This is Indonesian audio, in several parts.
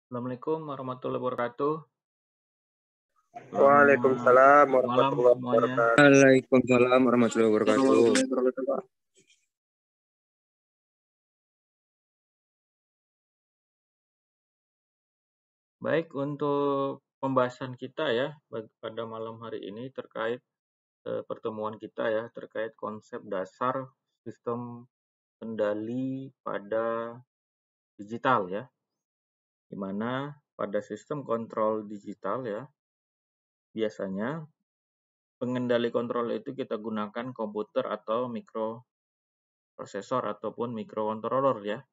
Assalamualaikum warahmatullahi wabarakatuh. Selamat Waalaikumsalam malam warahmatullahi semuanya. wabarakatuh. Waalaikumsalam warahmatullahi wabarakatuh. Baik, untuk pembahasan kita ya pada malam hari ini terkait pertemuan kita ya terkait konsep dasar sistem kendali pada digital ya, di mana pada sistem kontrol digital ya biasanya pengendali kontrol itu kita gunakan komputer atau mikroprosesor ataupun mikrokontroller ya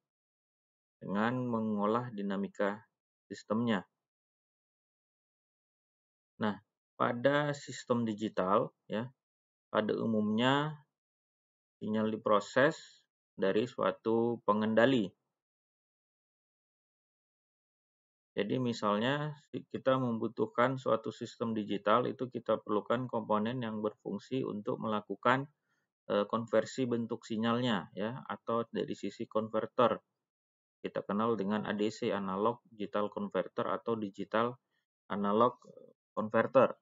dengan mengolah dinamika sistemnya. Nah, pada sistem digital ya, pada umumnya sinyal diproses dari suatu pengendali. Jadi misalnya kita membutuhkan suatu sistem digital itu kita perlukan komponen yang berfungsi untuk melakukan konversi bentuk sinyalnya ya atau dari sisi konverter. Kita kenal dengan ADC, analog digital converter atau digital analog converter.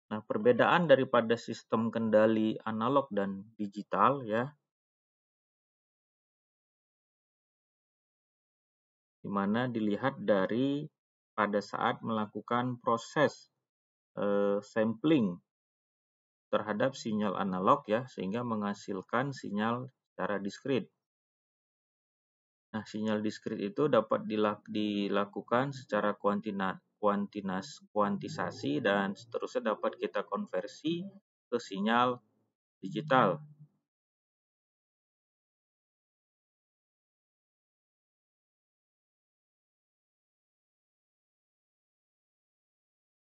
Nah, perbedaan daripada sistem kendali analog dan digital ya, di mana dilihat dari pada saat melakukan proses sampling terhadap sinyal analog ya, sehingga menghasilkan sinyal secara diskrit. Nah, sinyal diskrit itu dapat dilakukan secara kuantisasi dan seterusnya dapat kita konversi ke sinyal digital.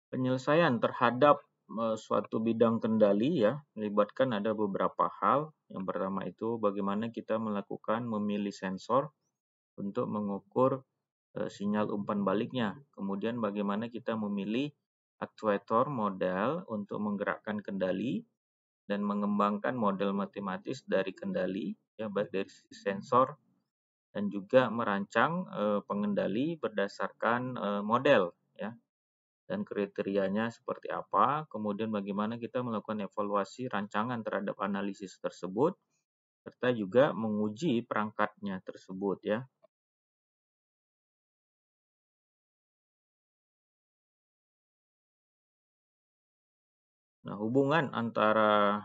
Penyelesaian terhadap suatu bidang kendali ya melibatkan ada beberapa hal. Yang pertama itu bagaimana kita memilih sensor untuk mengukur sinyal umpan baliknya. Kemudian bagaimana kita memilih aktuator model untuk menggerakkan kendali dan mengembangkan model matematis dari kendali ya baik dari sisi sensor dan juga merancang pengendali berdasarkan model ya dan kriterianya seperti apa, kemudian bagaimana kita melakukan evaluasi rancangan terhadap analisis tersebut, serta juga menguji perangkatnya tersebut ya. Nah, hubungan antara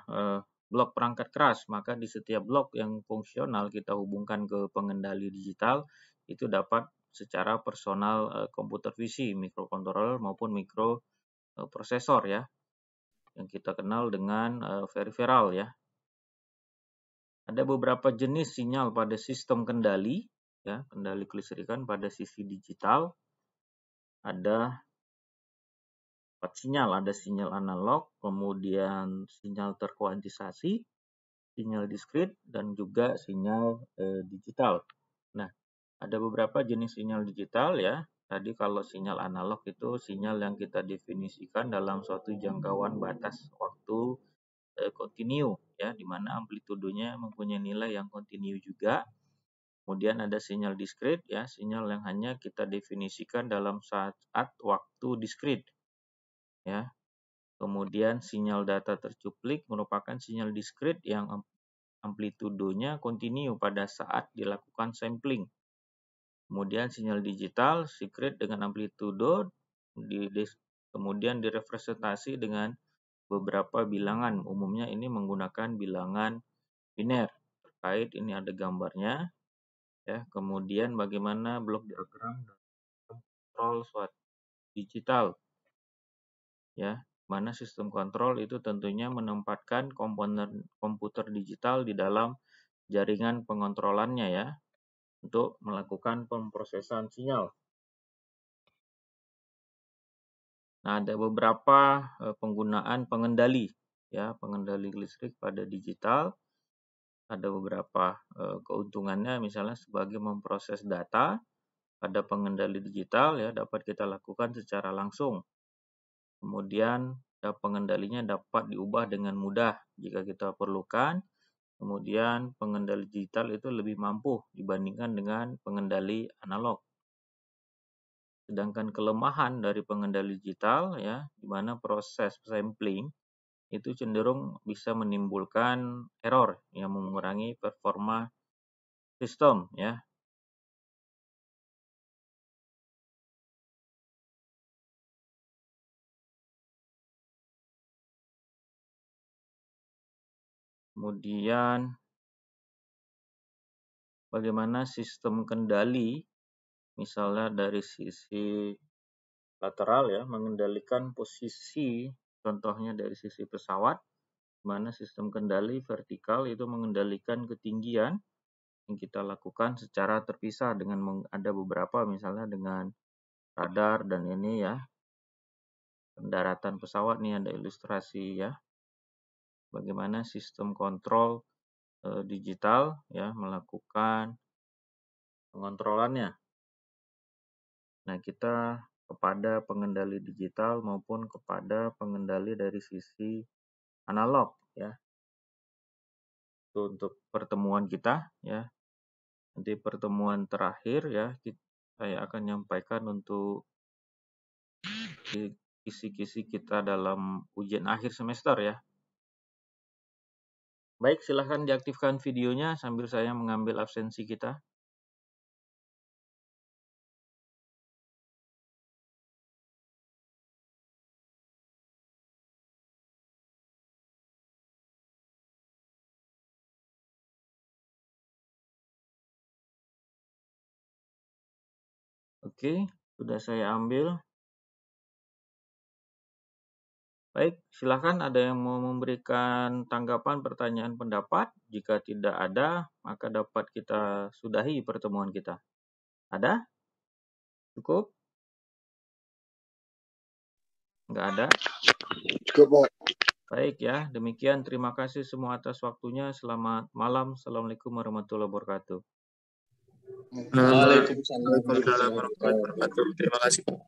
blok perangkat keras, maka di setiap blok yang fungsional kita hubungkan ke pengendali digital, itu dapat secara personal komputer visi, mikrokontroller maupun mikroprosesor ya, yang kita kenal dengan peripheral ya. Ada beberapa jenis sinyal pada sistem kendali, ya, kendali kelistrikan pada sisi digital. Ada 4 sinyal, ada sinyal analog, kemudian sinyal terkuantisasi, sinyal diskrit, dan juga sinyal digital. Nah, ada beberapa jenis sinyal digital ya. Tadi kalau sinyal analog itu sinyal yang kita definisikan dalam suatu jangkauan batas waktu kontinu ya, di mana amplitudenya mempunyai nilai yang kontinu juga. Kemudian ada sinyal diskrit ya, sinyal yang hanya kita definisikan dalam saat waktu diskrit ya. Kemudian sinyal data tercuplik merupakan sinyal diskrit yang amplitudenya kontinu pada saat dilakukan sampling. Kemudian sinyal digital diskrit dengan amplitudo kemudian direpresentasi dengan beberapa bilangan. Umumnya ini menggunakan bilangan biner. Terkait ini ada gambarnya ya. Kemudian bagaimana blok diagram kontrol suatu digital ya, mana sistem kontrol itu tentunya menempatkan komponen komputer digital di dalam jaringan pengontrolannya ya untuk melakukan pemrosesan sinyal. Nah, ada beberapa penggunaan pengendali ya, pengendali listrik pada digital. Ada beberapa keuntungannya, misalnya sebagai memproses data pada pengendali digital ya dapat kita lakukan secara langsung. Kemudian pengendalinya dapat diubah dengan mudah jika kita perlukan. Kemudian pengendali digital itu lebih mampu dibandingkan dengan pengendali analog. Sedangkan kelemahan dari pengendali digital ya, di mana proses sampling itu cenderung bisa menimbulkan error yang mengurangi performa sistem ya. Kemudian bagaimana sistem kendali misalnya dari sisi lateral ya, mengendalikan posisi, contohnya dari sisi pesawat, mana sistem kendali vertikal itu mengendalikan ketinggian yang kita lakukan secara terpisah dengan ada beberapa misalnya dengan radar dan ini ya, pendaratan pesawat nih ada ilustrasi ya, bagaimana sistem kontrol digital ya melakukan pengontrolannya. Nah, kita kepada pengendali digital maupun kepada pengendali dari sisi analog ya. Itu untuk pertemuan kita ya. Nanti pertemuan terakhir ya saya akan menyampaikan untuk kisi-kisi kita dalam ujian akhir semester ya. Baik, silahkan diaktifkan videonya sambil saya mengambil absensi kita. Oke, sudah saya ambil. Baik, silakan ada yang mau memberikan tanggapan, pertanyaan, pendapat. Jika tidak ada, maka dapat kita sudahi pertemuan kita. Ada? Cukup? Enggak ada? Cukup, Pak. Baik ya, demikian. Terima kasih semua atas waktunya. Selamat malam. Assalamualaikum warahmatullahi wabarakatuh. Waalaikumsalam warahmatullahi wabarakatuh. Terima kasih, Pak.